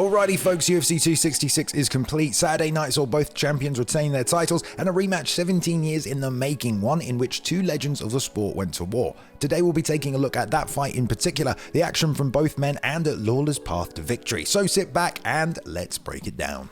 Alrighty folks, UFC 266 is complete. Saturday night saw both champions retain their titles and a rematch 17 years in the making, one in which two legends of the sport went to war. Today we'll be taking a look at that fight in particular, the action from both men and at Lawler's path to victory. So sit back and let's break it down.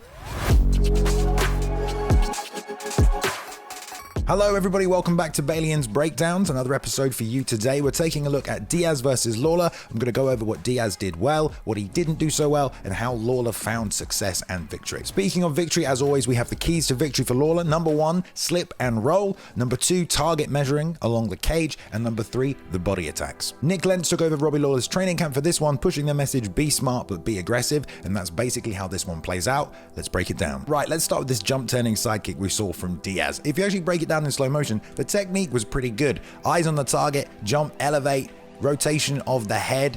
Hello everybody, welcome back to Balian's Breakdowns, another episode for you today. We're taking a look at Diaz versus Lawler. I'm going to go over what Diaz did well, what he didn't do so well, and how Lawler found success and victory. Speaking of victory, as always, we have the keys to victory for Lawler. Number 1, slip and roll. Number 2, target measuring along the cage. And number 3, the body attacks. Nick Lentz took over Robbie Lawler's training camp for this one, pushing the message, be smart but be aggressive, and that's basically how this one plays out. Let's break it down. Right, let's start with this jump turning sidekick we saw from Diaz. If you actually break it down in slow motion, the technique was pretty good. Eyes on the target, jump, elevate, rotation of the head.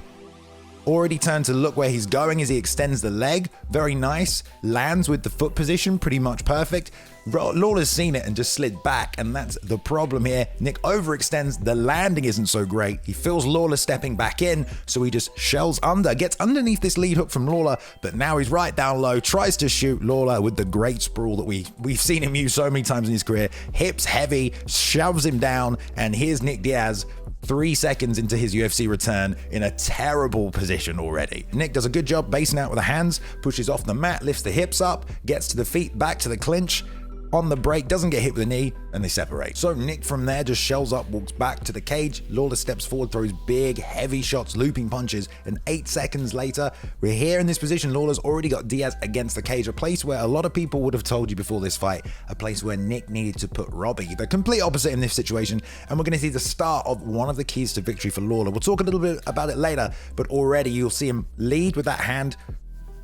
Already turned to look where he's going as he extends the leg. Very nice. Lands with the foot position, pretty much perfect. Lawler's seen it and just slid back, and that's the problem here. Nick overextends. The landing isn't so great. He feels Lawler stepping back in, so he just shells under, gets underneath this lead hook from Lawler, but now he's right down low, tries to shoot Lawler with the great sprawl that we've seen him use so many times in his career. Hips heavy, shoves him down, and here's Nick Diaz 3 seconds into his UFC return in a terrible position already. Nick does a good job basing out with the hands, pushes off the mat, lifts the hips up, gets to the feet, back to the clinch. On the break, doesn't get hit with a knee, and they separate. So Nick from there just shells up, walks back to the cage. Lawler steps forward, throws big, heavy shots, looping punches, and 8 seconds later, we're here in this position. Lawler's already got Diaz against the cage, a place where a lot of people would have told you before this fight, a place where Nick needed to put Robbie. The complete opposite in this situation, and we're going to see the start of one of the keys to victory for Lawler. We'll talk a little bit about it later, but already you'll see him lead with that hand,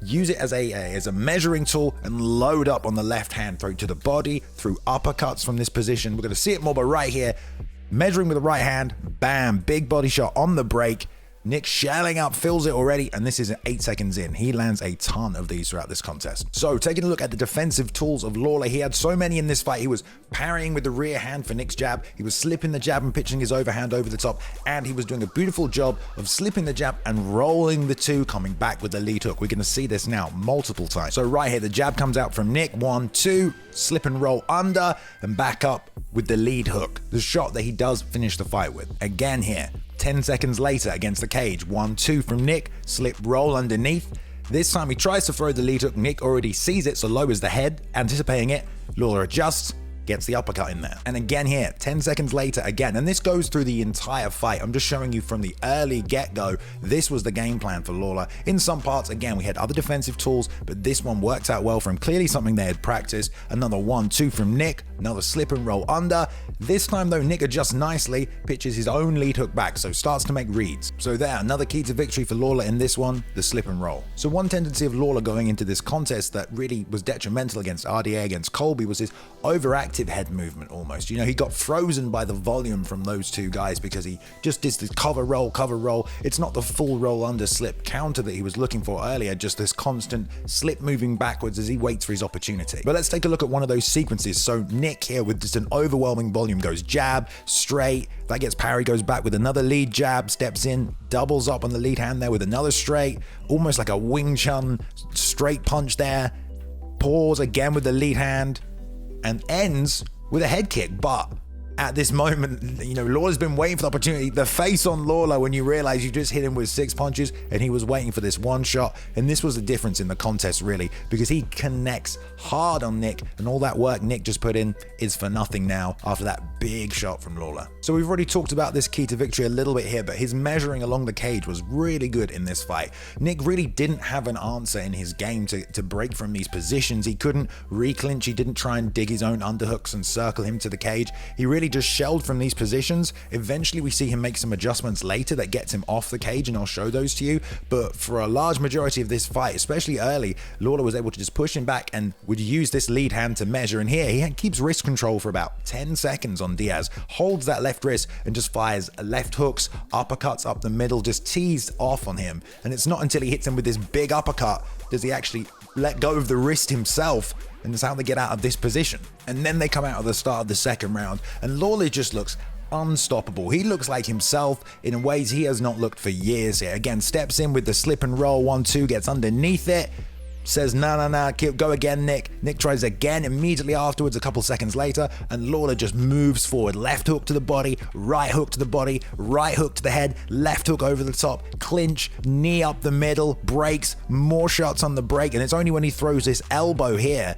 use it as a measuring tool, and load up on the left hand, throw it to the body through uppercuts from this position. We're going to see it more, but right here, measuring with the right hand, bam, big body shot on the break. Nick shelling up, fills it already, and this is 8 seconds in. He lands a ton of these throughout this contest. So taking a look at the defensive tools of Lawler, he had so many in this fight. He was parrying with the rear hand for Nick's jab. He was slipping the jab and pitching his overhand over the top, and he was doing a beautiful job of slipping the jab and rolling the two, coming back with the lead hook. We're going to see this now multiple times. So right here, the jab comes out from Nick, 1, 2, slip and roll under, and back up with the lead hook, the shot that he does finish the fight with. Again here, 10 seconds later against the cage, 1, 2 from Nick, slip roll underneath. This time he tries to throw the lead hook. Nick already sees it, so lowers the head, anticipating it. Lawler adjusts, gets the uppercut in there. And again here, 10 seconds later again, and this goes through the entire fight. I'm just showing you from the early get-go, this was the game plan for Lawler. In some parts, again, we had other defensive tools, but this one worked out well for him. Clearly something they had practiced. Another 1, 2 from Nick, another slip and roll under. This time though, Nick adjusts nicely, pitches his own lead hook back, so starts to make reads. So there, another key to victory for Lawler in this one, the slip and roll. So one tendency of Lawler going into this contest that really was detrimental against RDA, against Colby, was his overactive head movement almost. You know, he got frozen by the volume from those two guys because he just did this cover roll. It's not the full roll under slip counter that he was looking for earlier, just this constant slip moving backwards as he waits for his opportunity. But let's take a look at one of those sequences. So Nick here with just an overwhelming volume goes jab, straight, that gets parry, goes back with another lead jab, steps in, doubles up on the lead hand there with another straight, almost like a Wing Chun straight punch there, pause again with the lead hand, and ends with a head kick. But at this moment, you know, Lawler's been waiting for the opportunity. The face on Lawler when you realize you just hit him with 6 punches and he was waiting for this one shot. And this was the difference in the contest really, because he connects hard on Nick, and all that work Nick just put in is for nothing now after that big shot from Lawler. So we've already talked about this key to victory a little bit here, but his measuring along the cage was really good in this fight. Nick really didn't have an answer in his game to break from these positions. He couldn't reclinch. He didn't try and dig his own underhooks and circle him to the cage. He really just shelled from these positions. Eventually we see him make some adjustments later that gets him off the cage, and I'll show those to you. But for a large majority of this fight, especially early, Lawler was able to just push him back and would use this lead hand to measure. And here he keeps wrist control for about 10 seconds on Diaz, holds that left wrist and just fires left hooks, uppercuts up the middle, just teased off on him. And it's not until he hits him with this big uppercut does he actually let go of the wrist himself, and that's how they get out of this position. And then they come out at the start of the second round, and Lawler just looks unstoppable. He looks like himself in ways he has not looked for years here. Again, steps in with the slip and roll, 1-2, gets underneath it, says, nah, go again, Nick. Nick tries again immediately afterwards, a couple seconds later, and Lawler just moves forward. Left hook to the body, right hook to the body, right hook to the head, left hook over the top, clinch, knee up the middle, breaks, more shots on the break, and it's only when he throws this elbow here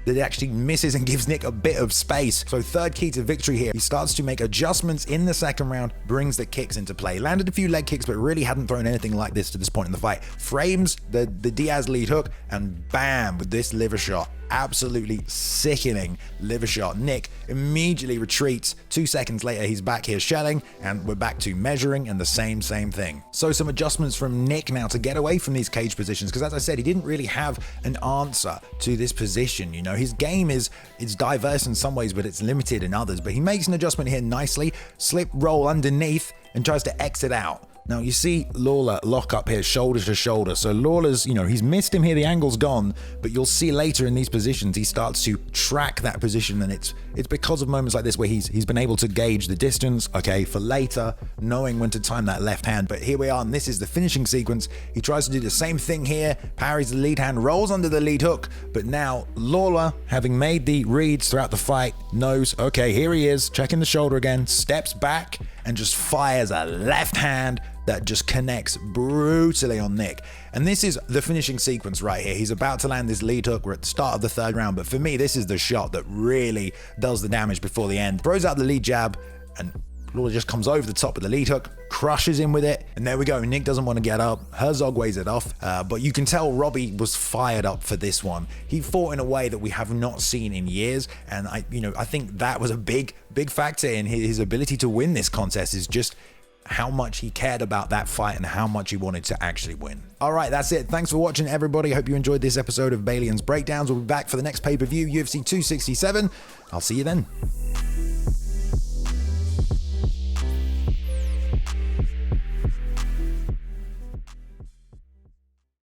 that it actually misses and gives Nick a bit of space. So third key to victory here. He starts to make adjustments in the second round, brings the kicks into play. Landed a few leg kicks, but really hadn't thrown anything like this to this point in the fight. Frames the Diaz lead hook, and bam, with this liver shot. Absolutely sickening liver shot. Nick immediately retreats. 2 seconds later, he's back here shelling, and we're back to measuring and the same thing. So some adjustments from Nick now to get away from these cage positions, because as I said, he didn't really have an answer to this position. You know, his game is diverse in some ways, but it's limited in others. But he makes an adjustment here nicely, slip roll underneath, and tries to exit out. Now you see Lawler lock up here shoulder to shoulder. So Lawler's, he's missed him here, the angle's gone, but you'll see later in these positions he starts to track that position, and it's because of moments like this where he's been able to gauge the distance, okay, for later, knowing when to time that left hand. But here we are, and this is the finishing sequence. He tries to do the same thing here, parries the lead hand, rolls under the lead hook, but now Lawler, having made the reads throughout the fight, knows, okay, here he is, checking the shoulder again, steps back, and just fires a left hand that just connects brutally on Nick. And this is the finishing sequence right here. He's about to land this lead hook. We're at the start of the third round, but for me, this is the shot that really does the damage before the end. Throws out the lead jab, and Lawler just comes over the top of the lead hook, crushes him with it, and there we go. Nick doesn't want to get up. Herzog weighs it off, but you can tell Robbie was fired up for this one. He fought in a way that we have not seen in years, and I think that was a big factor in his ability to win this contest, is just how much he cared about that fight and how much he wanted to actually win. All right, that's it. Thanks for watching, everybody. I hope you enjoyed this episode of Balian's Breakdowns. We'll be back for the next pay-per-view, UFC 267. I'll see you then.